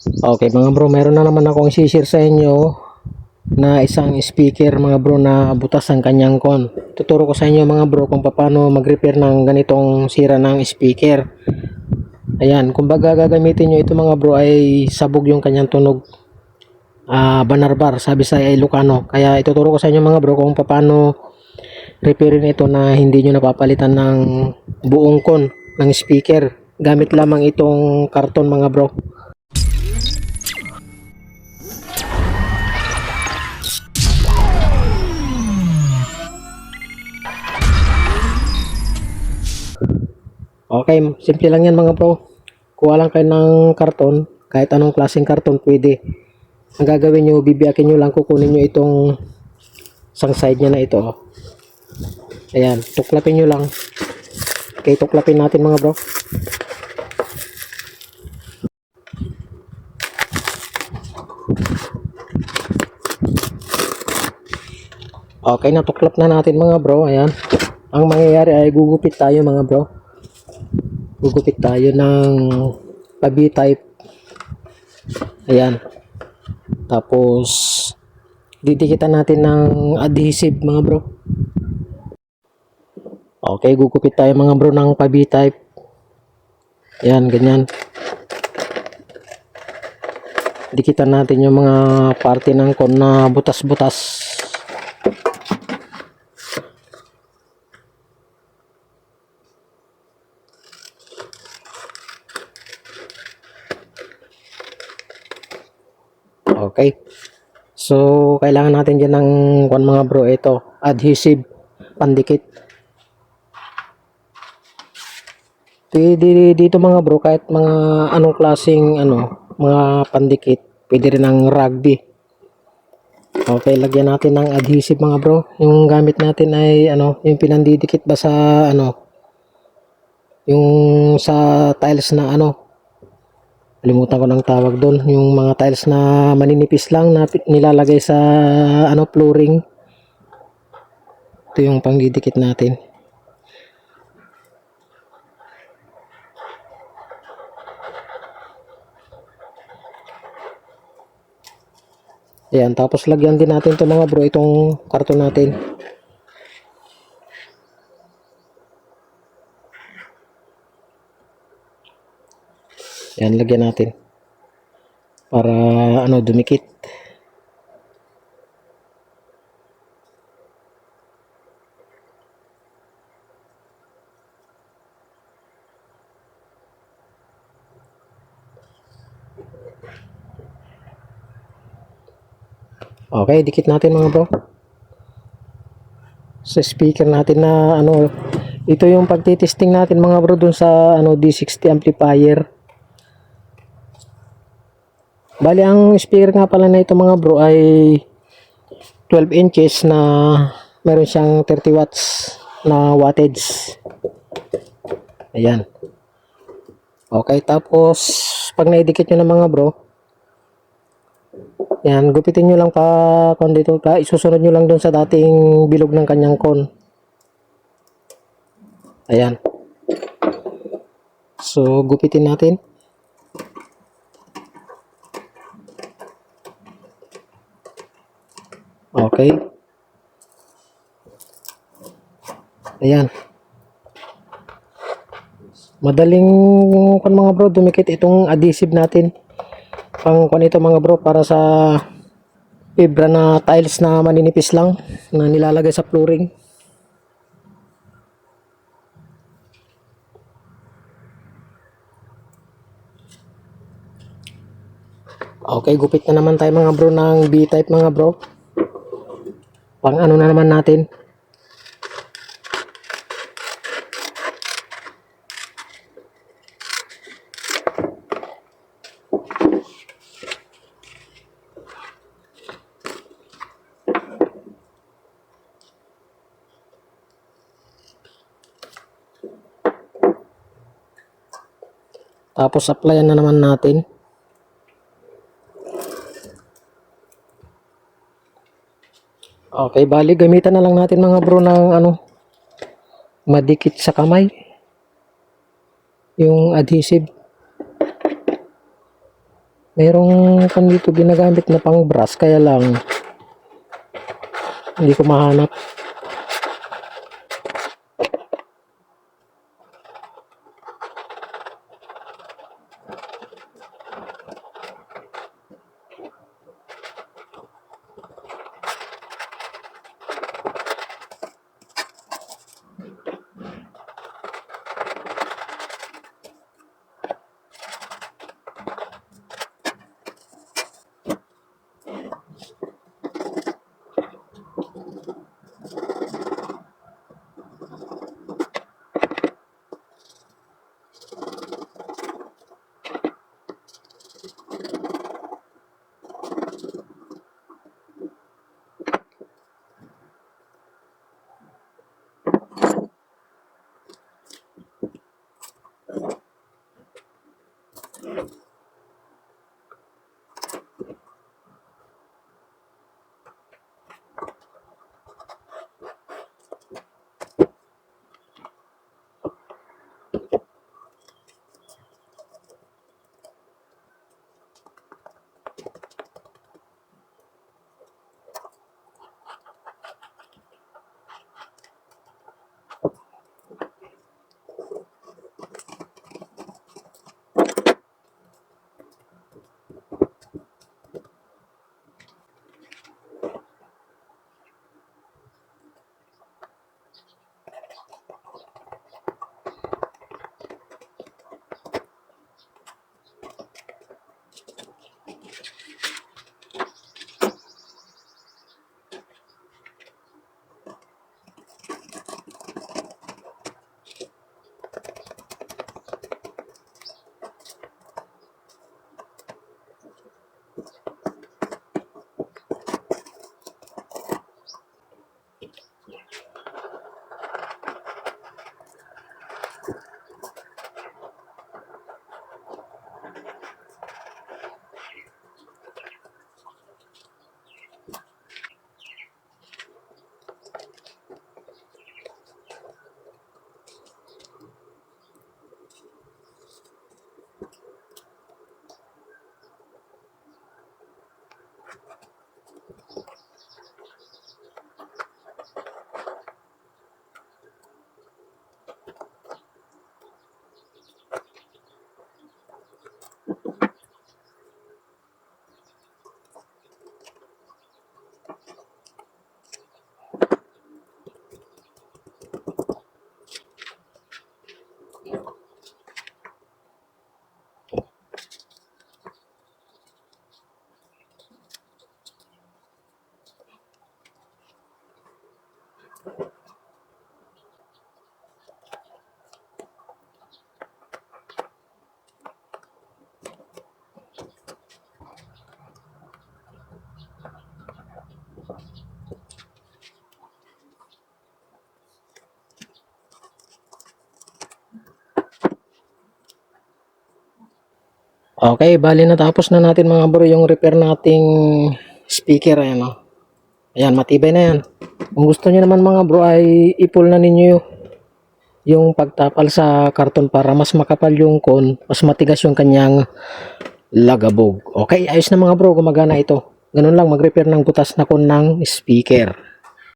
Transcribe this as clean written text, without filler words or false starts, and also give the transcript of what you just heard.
Okay mga bro, meron na naman akong i-share sa inyo na isang speaker mga bro na butas ang kanyang kon. Tuturo ko sa inyo mga bro kung paano mag-repair ng ganitong sira ng speaker. Ayan, kumbaga gagamitin nyo ito mga bro ay sabog yung kanyang tunog. Banarbar, sabi sa Ilocano. Kaya ituturo ko sa inyo mga bro kung paano repairin ito na hindi nyo napapalitan ng buong kon ng speaker. Gamit lamang itong karton mga bro. Okay, simple lang yan mga bro. Kuha lang kayo ng karton, kahit anong klaseng karton pwede. Ang gagawin nyo, bibiyakin nyo lang, kukunin nyo itong isang side nya na ito. Ayan, tuklapin nyo lang. Okay, tuklapin natin mga bro. Okay, natuklap na natin mga bro. Ayan. Ang mangyayari ay gugupit tayo mga bro. Gugupit tayo ng B-type. Ayan. Tapos didikitan natin ng adhesive mga bro. Okay, gugupit tayo mga bro ng B-type. Ayan, ganyan. Dikitan natin yung mga parte ng kon na butas-butas. Okay. So, kailangan natin dyan ng mga bro, ito, adhesive, pandikit. Pwede dito mga bro, kahit mga anong klaseng, mga pandikit. Pwede rin ng rugby. Okay, lagyan natin ng adhesive mga bro. Yung gamit natin ay, yung pinandidikit ba sa, yung sa tiles na, kalimutan ko ng tawag doon, yung mga tiles na maninipis lang na nilalagay sa flooring. Ito yung pangdidikit natin. Ayan, tapos lagyan din natin to mga bro, itong karton natin. Ayan, lagyan natin para dumikit. Okay, dikit natin mga bro. Sa speaker natin na ito yung pagtitesting natin mga bro dun sa D60 amplifier. Bali ang speaker nga pala na ito mga bro ay 12 inches na meron siyang 30 watts na wattage. Ayan. Okay, tapos pag naidikit nyo na mga bro, yan, gupitin nyo lang kon dito ka, isusunod nyo lang dun sa dating bilog ng kanyang kon. Ayan. So, gupitin natin. Okay. Ayan. Madaling mga bro, dumikit itong adhesive natin. Pang ito mga bro, para sa fibra na tiles na maninipis lang na nilalagay sa flooring. Okay, gupit na naman tayo mga bro ng B-type mga bro. Pang na naman natin. Tapos applyan na naman natin. Okay, bali gamitan na lang natin mga bro ng madikit sa kamay. Yung adhesive. Merong kan dito ginagamit na pang brass, kaya lang hindi ko mahanap. Okay, bali natapos na natin mga bro yung repair nating speaker. Ayan, oh. Ayan, matibay na yan. Kung gusto niyo naman mga bro ay i-pull na ninyo yung pagtapal sa karton para mas makapal yung con, mas matigas yung kanyang lagabog. Okay, ayos na mga bro, gumagana ito. Ganun lang mag-repair ng butas na con ng speaker.